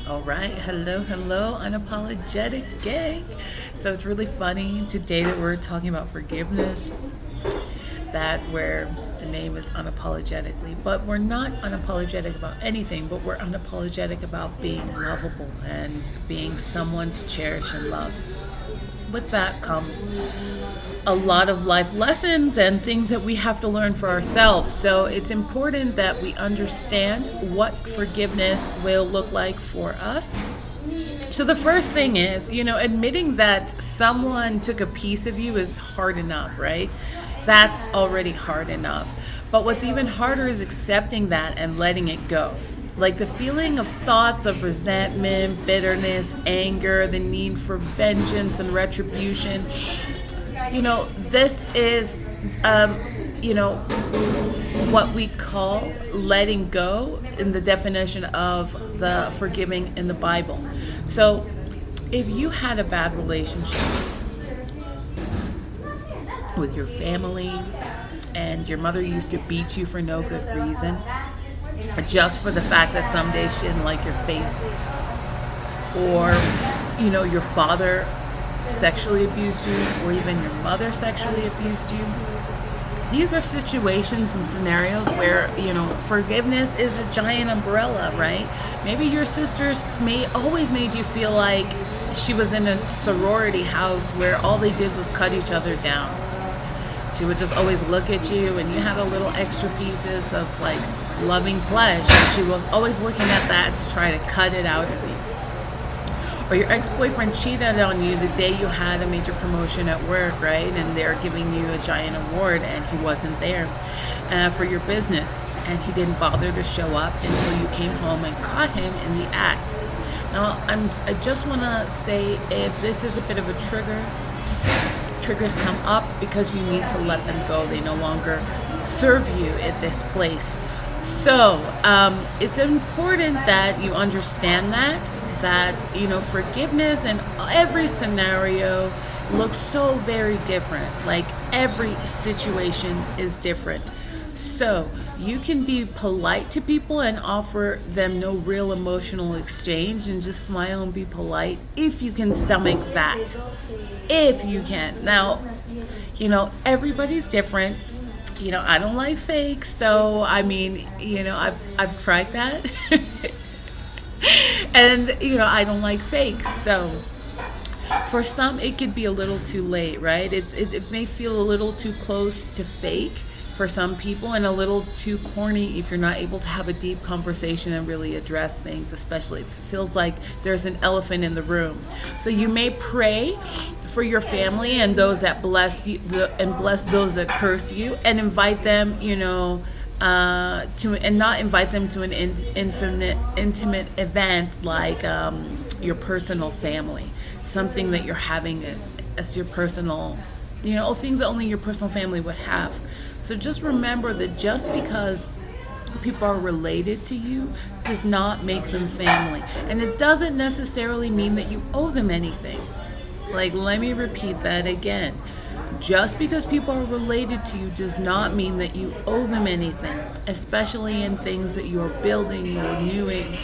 All right, hello, unapologetic gang. So it's really funny today that we're talking about forgiveness, that where the name is unapologetically, but we're not unapologetic about anything, but we're unapologetic about being lovable and being someone to cherish and love. With that comes a lot of life lessons and things that we have to learn for ourselves. So it's important that we understand what forgiveness will look like for us. So the first thing is, admitting that someone took a piece of you is hard enough, right? That's already hard enough. But what's even harder is accepting that and letting it go. Like the feeling of thoughts of resentment, bitterness, anger, the need for vengeance and retribution. This is, what we call letting go in the definition of the forgiving in the Bible. So if you had a bad relationship with your family and your mother used to beat you for no good reason, just for the fact that someday she didn't like your face, or your father sexually abused you, or even your mother sexually abused you. These are situations and scenarios where, forgiveness is a giant umbrella, right? Maybe your sisters always made you feel like she was in a sorority house where all they did was cut each other down. She would just always look at you and you had a little extra pieces of like loving flesh. And she was always looking at that to try to cut it out of you. Or your ex-boyfriend cheated on you the day you had a major promotion at work, right? And they're giving you a giant award and he wasn't there for your business. And he didn't bother to show up until you came home and caught him in the act. Now, I just want to say, if this is a bit of a trigger, triggers come up because you need to let them go. They no longer serve you at this place. So it's important that you understand that forgiveness in every scenario looks so very different. Like every situation is different. So you can be polite to people and offer them no real emotional exchange and just smile and be polite if you can stomach that. If you can. Now, everybody's different. I don't like fakes, so I've tried that. And I don't like fakes, so for some it could be a little too late, right? It may feel a little too close to fake for some people and a little too corny if you're not able to have a deep conversation and really address things, especially if it feels like there's an elephant in the room. So you may pray for your family and those that bless you and bless those that curse you, and invite them, and not invite them to an intimate event like your personal family, something that you're having as your personal, things that only your personal family would have. So just remember that just because people are related to you does not make them family, and it doesn't necessarily mean that you owe them anything. Like, let me repeat that again. Just because people are related to you does not mean that you owe them anything, especially in things that you're building or renewing.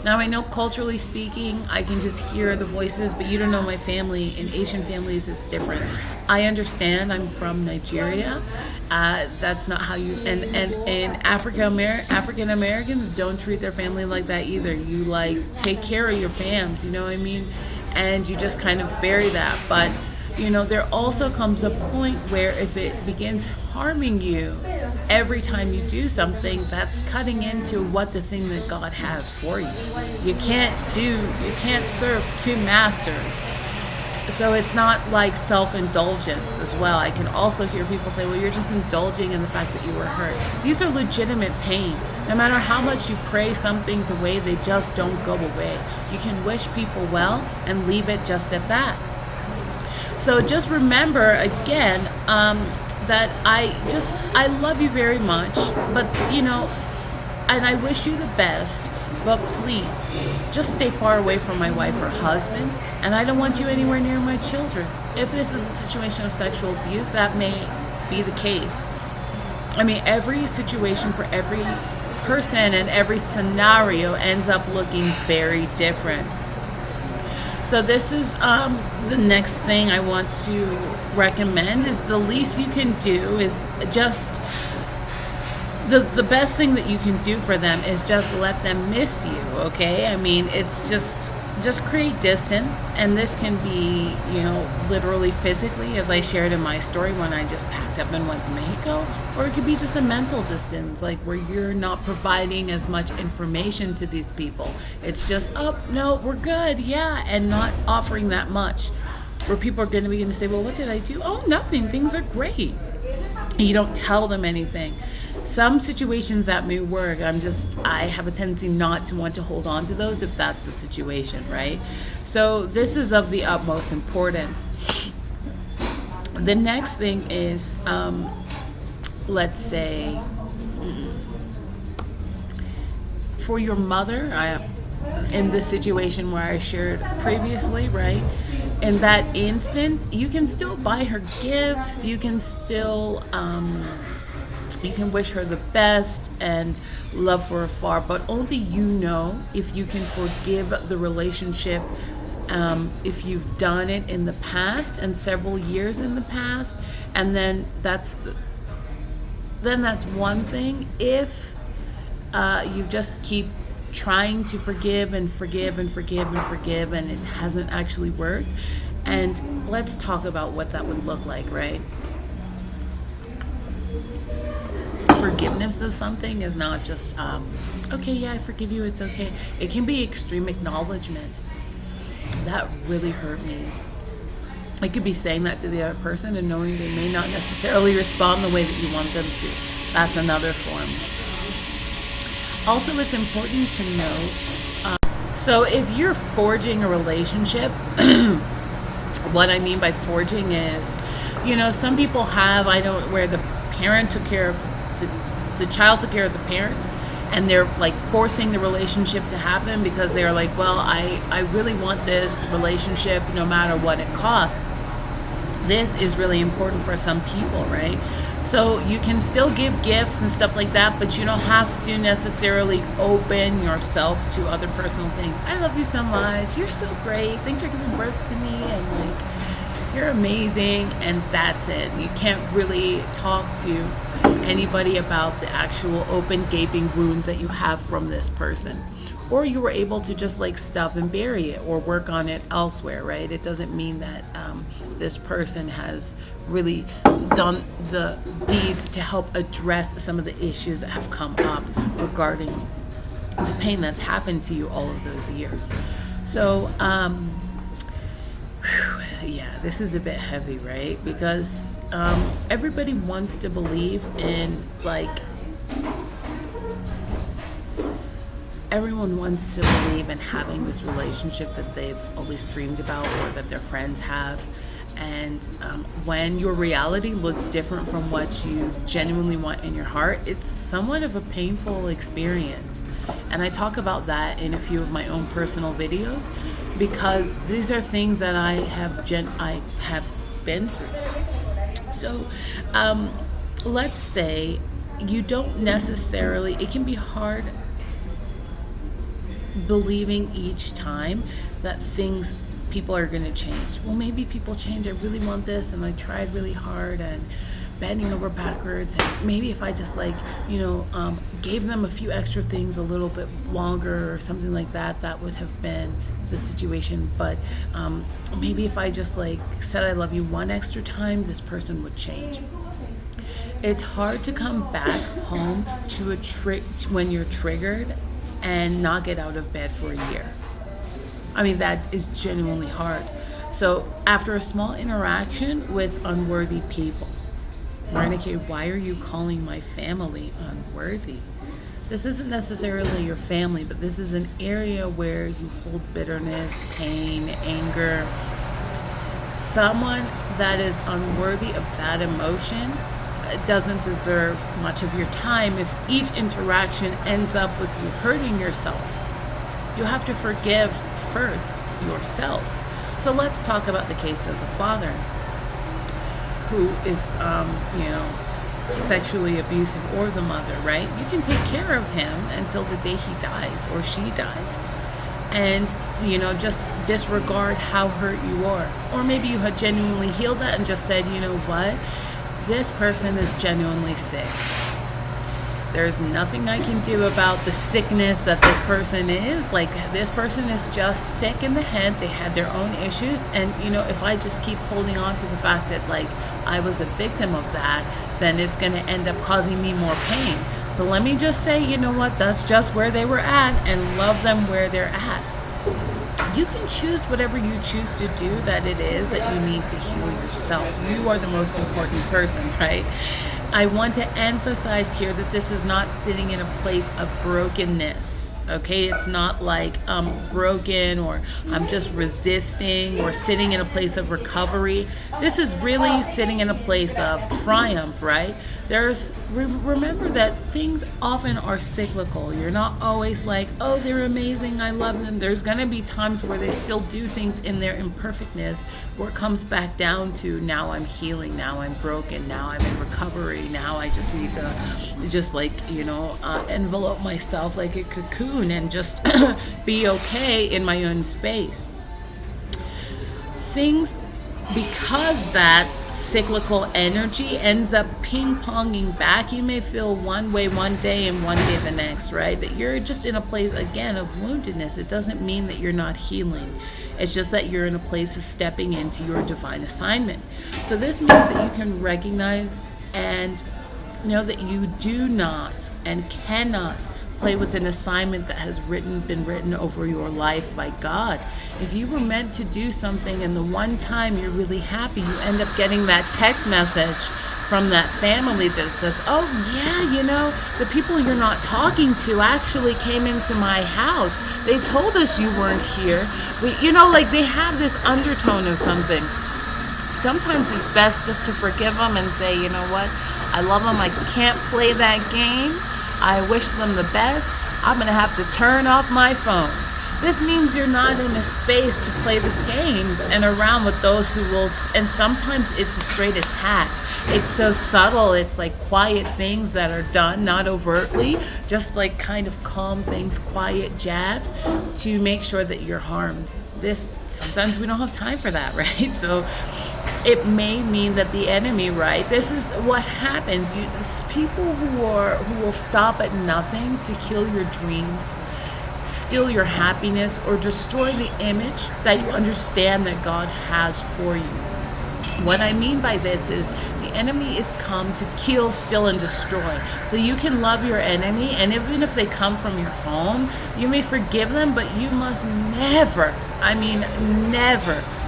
Now, I know culturally speaking, I can just hear the voices, but you don't know my family. In Asian families, it's different. I understand. I'm from Nigeria. That's not how you, and African Americans don't treat their family like that either. You take care of your fams, you know what I mean? And you just kind of bury that. But there also comes a point where if it begins harming you every time you do something, that's cutting into what the thing that God has for you. You can't serve two masters. So it's not like self-indulgence as well. I can also hear people say, well, you're just indulging in the fact that you were hurt. These are legitimate pains. No matter how much you pray some things away, they just don't go away. You can wish people well and leave it just at that. So just remember again that I love you very much, but and I wish you the best, but please just stay far away from my wife or husband, and I don't want you anywhere near my children. If this is a situation of sexual abuse, that may be the case. I mean, every situation for every person and every scenario ends up looking very different. So this is the next thing I want to recommend is the least you can do is just the best thing that you can do for them is just let them miss you, okay? I mean, it's just create distance, and this can be, literally physically, as I shared in my story when I just packed up and went to Mexico, or it could be just a mental distance, like where you're not providing as much information to these people. It's just, oh, no, we're good, yeah, and not offering that much, where people are going to begin to say, well, what did I do? Oh, nothing, things are great. You don't tell them anything. Some situations that may work, I have a tendency not to want to hold on to those if that's the situation, right? So this is of the utmost importance. The next thing is, let's say, for your mother, in the situation where I shared previously, right? In that instant, you can still buy her gifts, you can still, you can wish her the best and love from afar, but only you know if you can forgive the relationship, if you've done it in the past and several years in the past, and then that's one thing. If you just keep trying to forgive and forgive and forgive and forgive and it hasn't actually worked, and let's talk about what that would look like, right? Forgiveness of something is not just okay, yeah, I forgive you, it's okay. It can be extreme acknowledgement. That really hurt me. It could be saying that to the other person and knowing they may not necessarily respond the way that you want them to. That's another form. Also, it's important to note, so if you're forging a relationship, what I mean by forging is, some people have, where the parent took care of the child took care of the parent, and they're like forcing the relationship to happen because they're like, well, I really want this relationship no matter what it costs. This is really important for some people, right? So you can still give gifts and stuff like that, but you don't have to necessarily open yourself to other personal things. I love you so much. You're so great. Thanks for giving birth to me. And you're amazing. And that's it. You can't really talk to anybody about the actual open gaping wounds that you have from this person. Or you were able to just stuff and bury it or work on it elsewhere, right? It doesn't mean that this person has really done the deeds to help address some of the issues that have come up regarding the pain that's happened to you all of those years. So, yeah, this is a bit heavy, right? Because everybody wants to believe in, everyone wants to believe in having this relationship that they've always dreamed about or that their friends have. And when your reality looks different from what you genuinely want in your heart, it's somewhat of a painful experience. And I talk about that in a few of my own personal videos because these are things that I have been through. So let's say you don't necessarily, it can be hard believing each time that people are going to change. Well, maybe people change. I really want this and I tried really hard and bending over backwards, and maybe if I just gave them a few extra things a little bit longer or something like that, that would have been the situation. But maybe if I just said I love you one extra time, this person would change. It's hard to come back home to when you're triggered and not get out of bed for a year. I mean, that is genuinely hard. So after a small interaction with unworthy people, Renegade, why are you calling my family unworthy? This isn't necessarily your family, but this is an area where you hold bitterness, pain, anger. Someone that is unworthy of that emotion doesn't deserve much of your time if each interaction ends up with you hurting yourself. You have to forgive first yourself. So let's talk about the case of the father who is, sexually abusive, or the mother, right? You can take care of him until the day he dies or she dies. And, just disregard how hurt you are. Or maybe you had genuinely healed that and just said, you know what? This person is genuinely sick. There's nothing I can do about the sickness that this person is. Like, this person is just sick in the head. They had their own issues. And, if I just keep holding on to the fact that, like, I was a victim of that, then it's going to end up causing me more pain. So let me just say, you know what? That's just where they were at, and love them where they're at. You can choose whatever you choose to do that it is that you need to heal yourself. You are the most important person, right? I want to emphasize here that this is not sitting in a place of brokenness. Okay, it's not like I'm broken or I'm just resisting or sitting in a place of recovery. This is really sitting in a place of triumph, right? Remember that things often are cyclical. You're not always like, oh, they're amazing, I love them. There's going to be times where they still do things in their imperfectness, where it comes back down to, now I'm healing, now I'm broken, now I'm in recovery, now I just need to envelope myself like a cocoon and just be okay in my own space. Because that cyclical energy ends up ping-ponging back, you may feel one way one day and one day the next, right? That you're just in a place, again, of woundedness. It doesn't mean that you're not healing. It's just that you're in a place of stepping into your divine assignment. So this means that you can recognize and know that you do not and cannot play with an assignment that has been written over your life by God. If you were meant to do something and the one time you're really happy, you end up getting that text message from that family that says, oh yeah, the people you're not talking to actually came into my house. They told us you weren't here. They have this undertone of something. Sometimes it's best just to forgive them and say, you know what? I love them. I can't play that game. I wish them the best. I'm going to have to turn off my phone. This means you're not in a space to play the games and around with those who will, and sometimes it's a straight attack. It's so subtle. It's like quiet things that are done, not overtly, just like kind of calm things, quiet jabs to make sure that you're harmed. Sometimes we don't have time for that, right? So it may mean that the enemy, right? This is what happens. People who will stop at nothing to kill your dreams, steal your happiness, or destroy the image that you understand that God has for you. What I mean by this is the enemy is come to kill, steal, and destroy. So you can love your enemy, and even if they come from your home, you may forgive them, but you must never,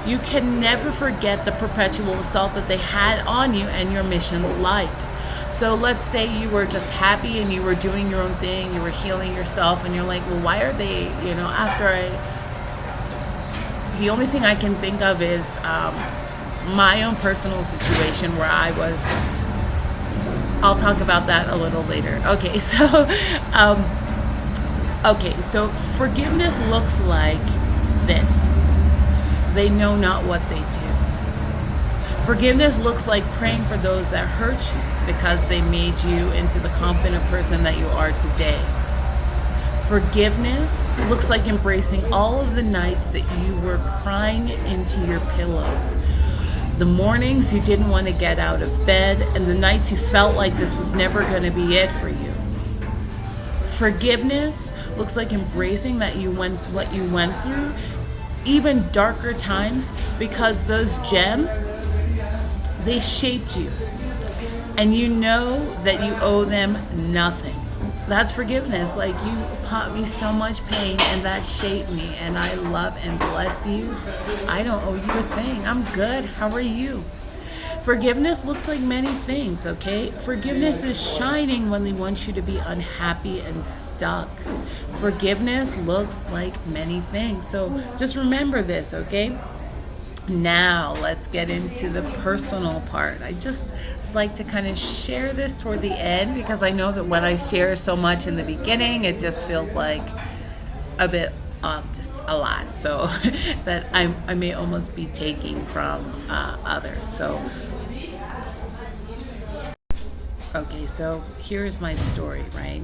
you can never forget the perpetual assault that they had on you and your mission's light. So let's say you were just happy and you were doing your own thing, you were healing yourself, and you're like, well, why are they, the only thing I can think of is my own personal situation where I'll talk about that a little later. Okay, so forgiveness looks like this. They know not what they do. Forgiveness looks like praying for those that hurt you because they made you into the confident person that you are today. Forgiveness looks like embracing all of the nights that you were crying into your pillow. The mornings you didn't want to get out of bed, and the nights you felt like this was never going to be it for you. Forgiveness looks like embracing what you went through, even darker times, because those gems, they shaped you. And you know that you owe them nothing. That's forgiveness. Like, you taught me so much pain and that shaped me, and I love and bless you. I don't owe you a thing. I'm good. How are you? Forgiveness looks like many things, okay? Forgiveness is shining when they want you to be unhappy and stuck. Forgiveness looks like many things. So just remember this, okay? Now let's get into the personal part. I just like to kind of share this toward the end, because I know that when I share so much in the beginning, it just feels like a bit just a lot, so that I may almost be taking from others. So Okay, so here's my story, right?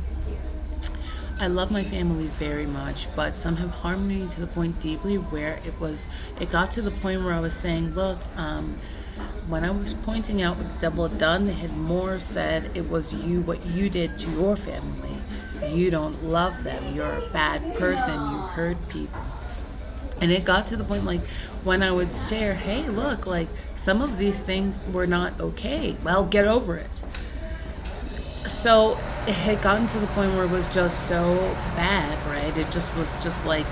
I love my family very much, but some have harmed me to the point deeply where it got to the point where I was saying, look, when I was pointing out what the devil had done, they had more said it was you, what you did to your family. You don't love them. You're a bad person. You hurt people. And it got to the point like when I would share, hey, look, like some of these things were not okay. Well, get over it. So it had gotten to the point where it was just so bad, right? It just was just like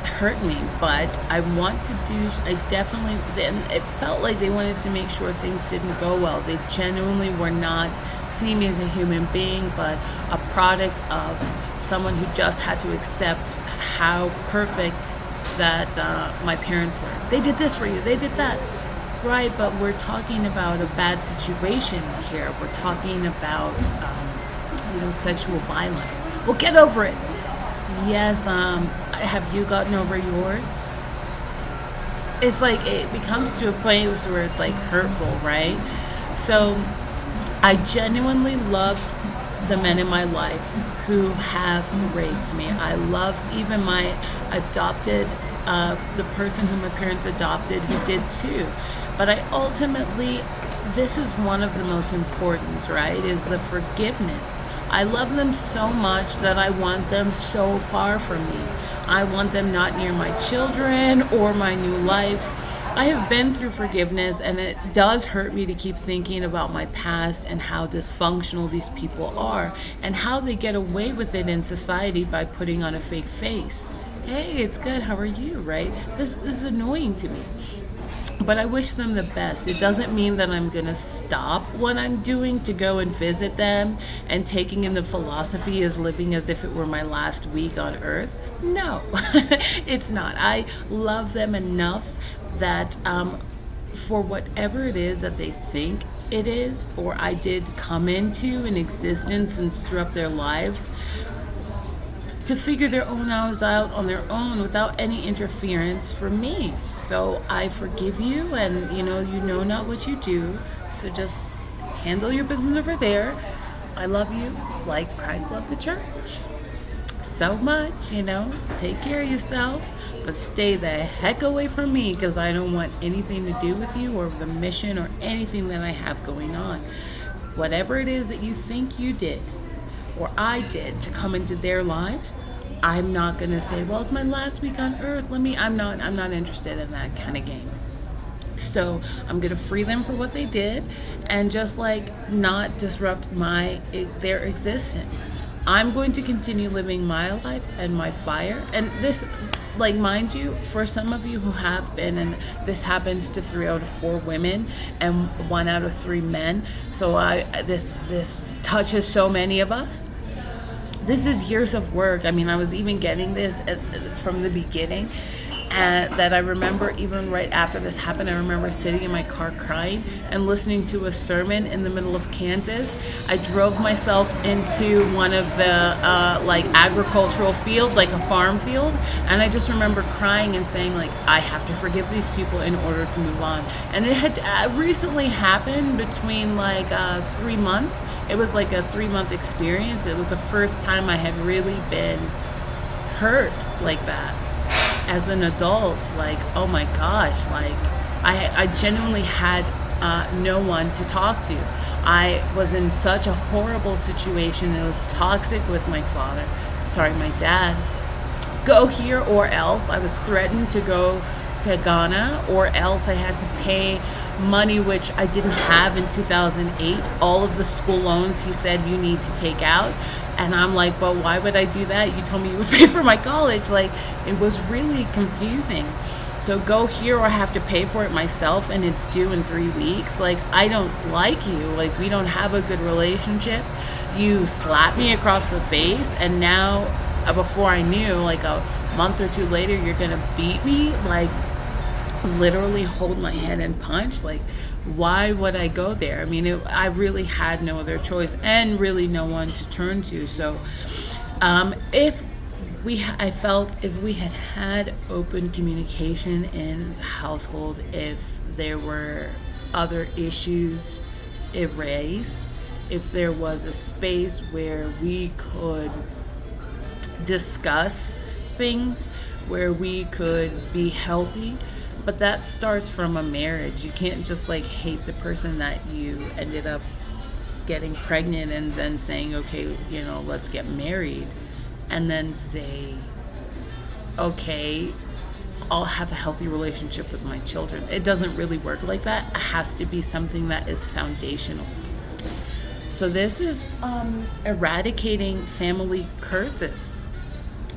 hurt me. But I want to do, I definitely, and it felt like they wanted to make sure things didn't go well. They genuinely were not seeing me as a human being, but a product of someone who just had to accept how perfect that my parents were. They did this for you, they did that. Right, but we're talking about a bad situation here. We're talking about, sexual violence. Well, get over it. Yes, have you gotten over yours? It's like it becomes to a point where it's like hurtful, right? So I genuinely love the men in my life who have raped me. I love even my adopted, the person who my parents adopted who did too. But I ultimately, this is one of the most important, right, is the forgiveness. I love them so much that I want them so far from me. I want them not near my children or my new life. I have been through forgiveness, and it does hurt me to keep thinking about my past and how dysfunctional these people are and how they get away with it in society by putting on a fake face. Hey, it's good. How are you, right? This is annoying to me. But I wish them the best. It doesn't mean that I'm going to stop what I'm doing to go and visit them and taking in the philosophy as living as if it were my last week on earth. No, it's not. I love them enough that for whatever it is that they think it is or I did come into an existence and disrupt their lives, to figure their own lives out on their own without any interference from me. So I forgive you, and you know not what you do. So just handle your business over there. I love you like Christ loved the church so much. Take care of yourselves, but stay the heck away from me because I don't want anything to do with you or the mission or anything that I have going on. Whatever it is that you think you did or I did to come into their lives, I'm not gonna say, well, it's my last week on earth. I'm not interested in that kind of game. So I'm gonna free them for what they did and just like not disrupt their existence. I'm going to continue living my life and my fire. And this, like, mind you, for some of you who have been, and this happens to 3 out of 4 women and 1 out of 3 men. So this touches so many of us. This is years of work. I mean, I was even getting this from the beginning. That I remember even right after this happened, I remember sitting in my car crying and listening to a sermon in the middle of Kansas. I drove myself into one of the agricultural fields, like a farm field, and I just remember crying and saying, like, I have to forgive these people in order to move on. And it had recently happened between 3 months. It was like a 3-month experience. It was the first time I had really been hurt like that. As an adult, like, oh my gosh, like I genuinely had no one to talk to. I was in such a horrible situation. It was toxic with my dad. Go here or else. I was threatened to go to Ghana or else I had to pay money which I didn't have in 2008. All of the school loans he said you need to take out. And I'm like, well, why would I do that? You told me you would pay for my college. Like, it was really confusing. So go here or I have to pay for it myself and it's due in 3 weeks. Like, I don't like you. Like, we don't have a good relationship. You slapped me across the face and now, before I knew, like a month or 2 later, you're going to beat me? Like, literally hold my head and punch? Like, why would I go there? I mean, I really had no other choice and really no one to turn to. So I felt if we had open communication in the household, if there were other issues erased, if there was a space where we could discuss things, where we could be healthy. But that starts from a marriage. You can't just like hate the person that you ended up getting pregnant and then saying, okay, let's get married, and then say, okay, I'll have a healthy relationship with my children. It doesn't really work like that. It has to be something that is foundational. So this is eradicating family curses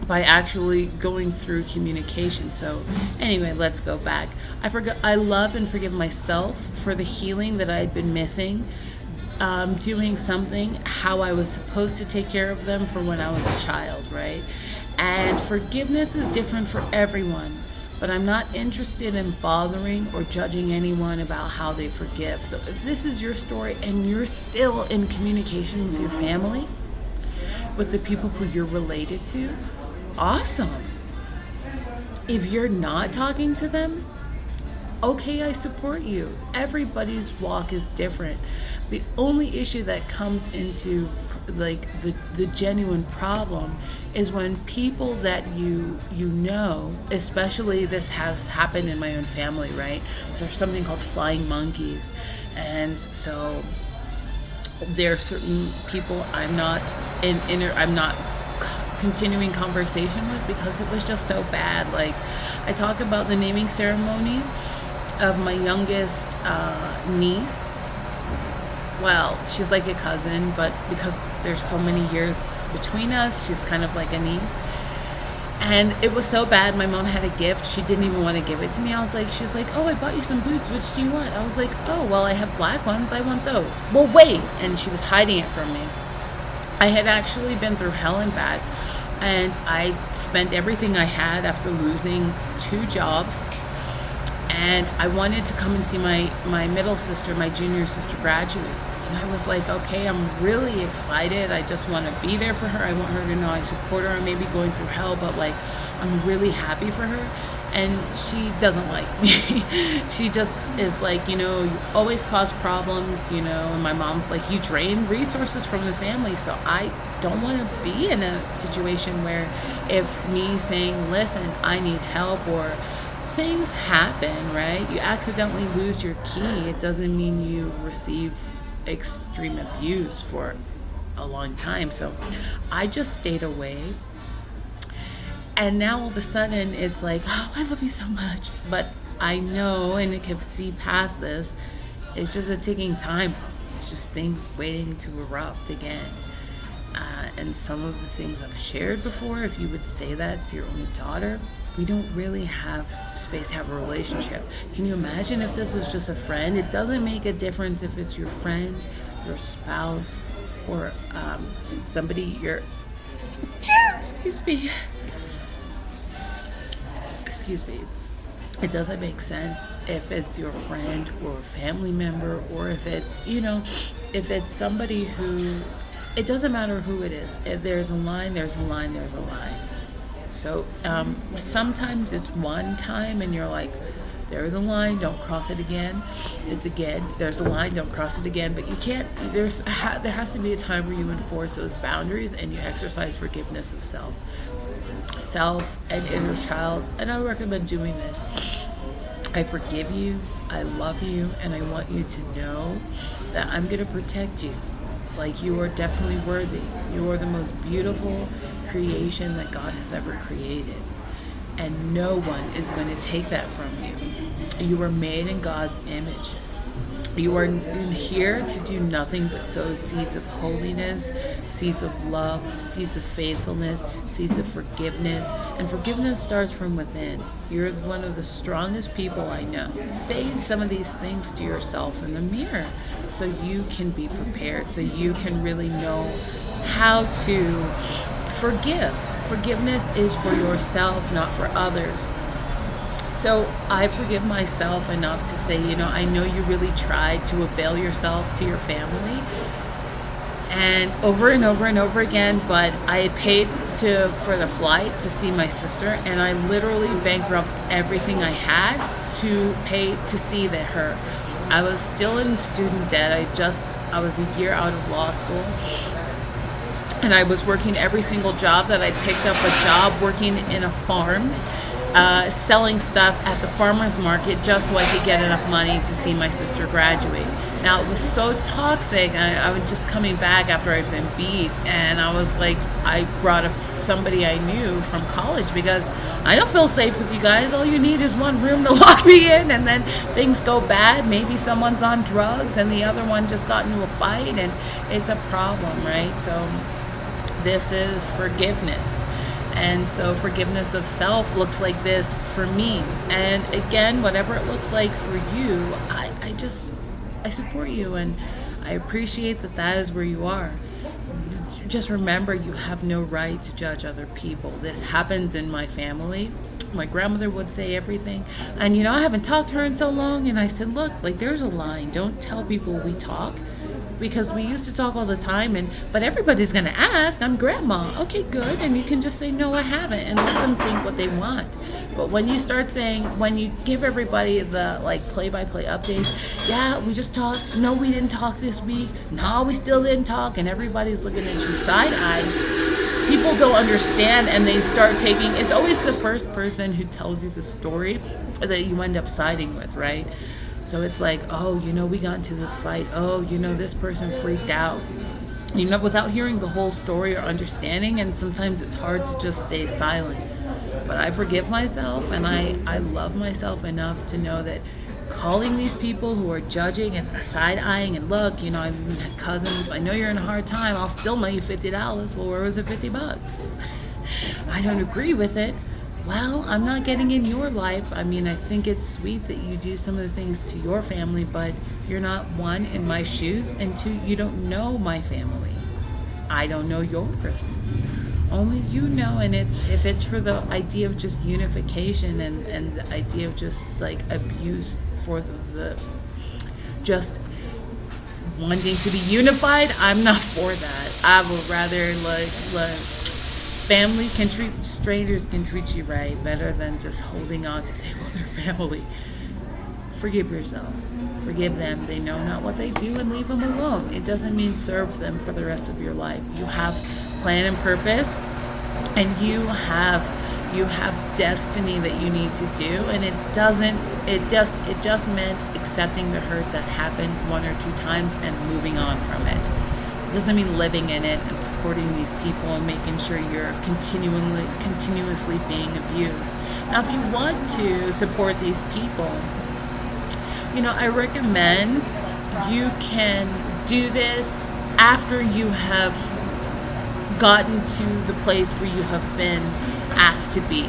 by actually going through communication. So anyway, let's go back. I love and forgive myself for the healing that I had been missing, doing something how I was supposed to take care of them for when I was a child, right? And forgiveness is different for everyone, but I'm not interested in bothering or judging anyone about how they forgive. So if this is your story and you're still in communication with your family, with the people who you're related to, awesome. If you're not talking to them, okay, I support you. Everybody's walk is different. The only issue that comes into like the genuine problem is when people that you know, especially this has happened in my own family, right? So there's something called flying monkeys. And so there are certain people I'm not continuing conversation with because it was just so bad. Like, I talk about the naming ceremony of my youngest niece. Well, she's like a cousin, but because there's so many years between us, she's kind of like a niece. And it was so bad. My mom had a gift. She didn't even want to give it to me. She's like, oh, I bought you some boots. Which do you want? I was like, oh, well, I have black ones. I want those. Well, wait. And she was hiding it from me. I had actually been through hell and back. And I spent everything I had after losing 2 jobs. And I wanted to come and see my middle sister, my junior sister, graduate. And I was like, okay, I'm really excited. I just want to be there for her. I want her to know I support her. I may be going through hell, but like, I'm really happy for her. And she doesn't like me. She just is like, you always cause problems, and my mom's like, you drain resources from the family. So I don't want to be in a situation where if me saying, listen, I need help, or things happen, right? You accidentally lose your key. It doesn't mean you receive extreme abuse for a long time. So I just stayed away. And now all of a sudden it's like, oh, I love you so much. But I know, and I can see past this, it's just a ticking time. It's just things waiting to erupt again. And some of the things I've shared before, if you would say that to your own daughter, we don't really have space to have a relationship. Can you imagine if this was just a friend? It doesn't make a difference if it's your friend, your spouse, or somebody excuse me. It doesn't make sense if it's your friend or family member, or if it's, if it's somebody who, it doesn't matter who it is. If there's a line, there's a line, there's a line. So sometimes it's one time and you're like, there's a line, don't cross it again. It's again, there's a line, don't cross it again. But you can't, there has to be a time where you enforce those boundaries and you exercise forgiveness of self and inner child. And I recommend doing this. I forgive you, I love you, and I want you to know that I'm going to protect you. Like, you are definitely worthy. You are the most beautiful creation that God has ever created. And no one is going to take that from you. You were made in God's image. You are here to do nothing but sow seeds of holiness, seeds of love, seeds of faithfulness, seeds of forgiveness. And forgiveness starts from within. You're one of the strongest people I know. Say some of these things to yourself in the mirror so you can be prepared, so you can really know how to forgive. Forgiveness is for yourself, not for others. So I forgive myself enough to say, I know you really tried to avail yourself to your family, and over and over and over again, but I paid for the flight to see my sister, and I literally bankrupt everything I had to pay to see her. I was still in student debt. I just I was a year out of law school, and I was working every single job that I picked up a job working in a farm, selling stuff at the farmer's market just so I could get enough money to see my sister graduate. Now, it was so toxic. I was just coming back after I'd been beat, and I was like, I brought somebody I knew from college because I don't feel safe with you guys. All you need is one room to lock me in, and then things go bad. Maybe someone's on drugs and the other one just got into a fight, and it's a problem, right? So this is forgiveness. And so forgiveness of self looks like this for me. And again, whatever it looks like for you, I support you, and I appreciate that is where you are. Just remember, you have no right to judge other people. This happens in my family. My grandmother would say everything. And I haven't talked to her in so long, and I said, look, like, there's a line. Don't tell people we talk. Because we used to talk all the time, but everybody's going to ask, I'm grandma. Okay, good. And you can just say, no, I haven't, and let them think what they want. But when you start saying, when you give everybody the play-by-play updates, yeah, we just talked. No, we didn't talk this week. No, we still didn't talk. And everybody's looking at you side-eye. People don't understand, and they start taking, it's always the first person who tells you the story that you end up siding with, right? So it's like, oh, we got into this fight. Oh, this person freaked out. Without hearing the whole story or understanding, and sometimes it's hard to just stay silent. But I forgive myself, and I love myself enough to know that calling these people who are judging and side-eyeing, and look, I've even had cousins, I know you're in a hard time, I'll still mail you $50. Well, where was the $50? I don't agree with it. Well, I'm not getting in your life. I mean, I think it's sweet that you do some of the things to your family, but you're not, one, in my shoes, and two, you don't know my family. I don't know yours. Only you know, and if it's for the idea of just unification and the idea of just like abuse for the just wanting to be unified, I'm not for that. I would rather like family can treat, strangers can treat you right better than just holding on to say, well, they're family. Forgive yourself. Forgive them. They know not what they do, and leave them alone. It doesn't mean serve them for the rest of your life. You have plan and purpose, and you have destiny that you need to do, and it just meant accepting the hurt that happened one or two times and moving on from it. It doesn't mean living in it and supporting these people and making sure you're continuously being abused. Now, if you want to support these people, I recommend you can do this after you have gotten to the place where you have been asked to be.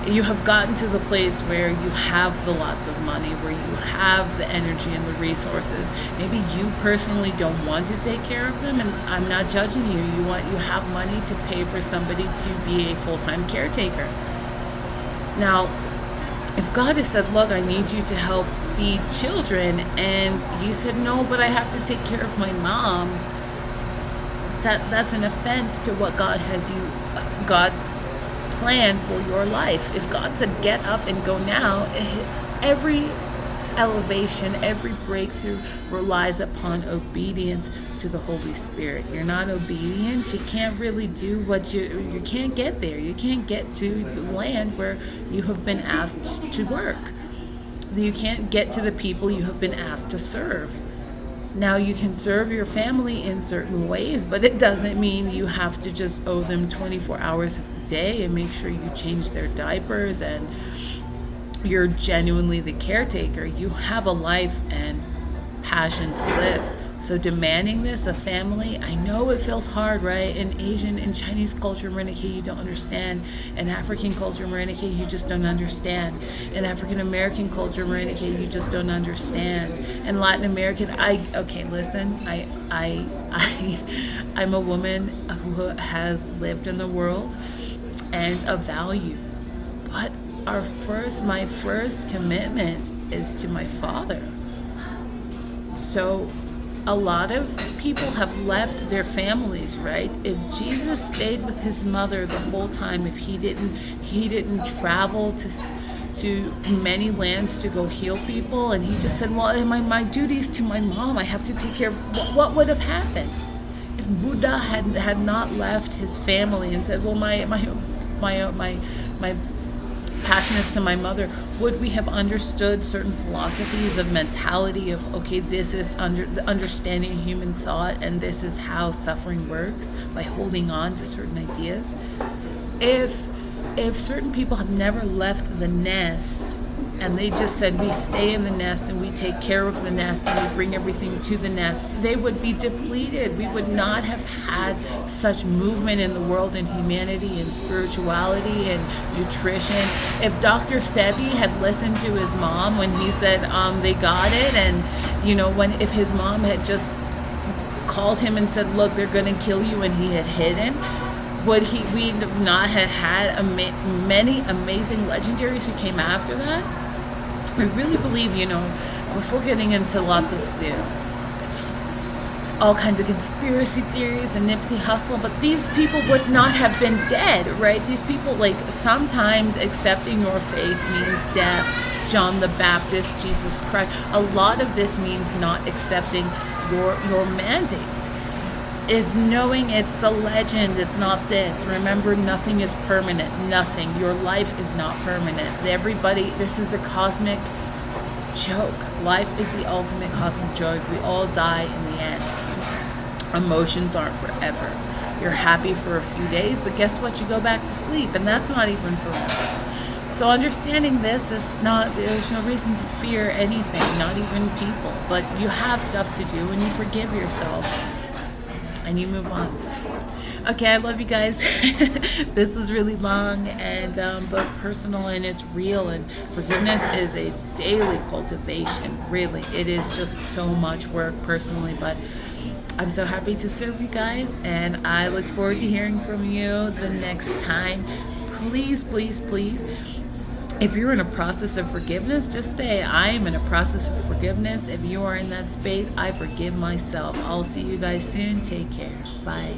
You have gotten to the place where you have the lots of money, where you have the energy and the resources. Maybe you personally don't want to take care of them, and I'm not judging you. You have money to pay for somebody to be a full-time caretaker. Now, if God has said, look, I need you to help feed children, and you said, no, but I have to take care of my mom, that's an offense to what God's plan for your life. If God said get up and go now, every elevation, every breakthrough relies upon obedience to the Holy Spirit. You're not obedient, you can't really do what you can't get there. You can't get to the land where you have been asked to work. You can't get to the people you have been asked to serve. Now, you can serve your family in certain ways, but it doesn't mean you have to just owe them 24 hours of the day and make sure you change their diapers and you're genuinely the caretaker. You have a life and passion to live. So demanding this of family, I know it feels hard, right? In Asian and Chinese culture, Marinike, you don't understand. In African culture, Marinike, you just don't understand. In African American culture, Marinike, you just don't understand. In Latin American, I'm a woman who has lived in the world and of value. But my first commitment is to my father. So a lot of people have left their families, right? If Jesus stayed with his mother the whole time, if he didn't travel to many lands to go heal people, and he just said, well, my duties to my mom, I have to take care of. What would have happened if Buddha had not left his family and said, well, my passion is to my mother? Would we have understood certain philosophies of mentality of, okay, this is understanding human thought, and this is how suffering works, by holding on to certain ideas? If certain people have never left the nest, and they just said, we stay in the nest and we take care of the nest and we bring everything to the nest, they would be depleted. We would not have had such movement in the world in humanity and spirituality and nutrition. If Dr. Sebi had listened to his mom when he said, they got it, and if his mom had just called him and said, look, they're going to kill you, and he had hidden, would we not have had many amazing legendaries who came after that? I really believe, before getting into lots of, all kinds of conspiracy theories and Nipsey Hussle, but these people would not have been dead, right? These people, sometimes accepting your faith means death. John the Baptist, Jesus Christ. A lot of this means not accepting your mandate. It's knowing it's the legend, it's not this. Remember, nothing is permanent. Nothing. Your life is not permanent. This is the cosmic joke. Life is the ultimate cosmic joke. We all die in the end. Emotions aren't forever. You're happy for a few days, but guess what? You go back to sleep, and that's not even forever. So understanding this is there's no reason to fear anything, not even people. But you have stuff to do, and you forgive yourself. And you move on. Okay, I love you guys. This was really long and but personal, and it's real, and forgiveness is a daily cultivation. Really, it is just so much work personally, but I'm so happy to serve you guys, and I look forward to hearing from you the next time. Please, please, please, if you're in a process of forgiveness, just say, I am in a process of forgiveness. If you are in that space, I forgive myself. I'll see you guys soon. Take care. Bye.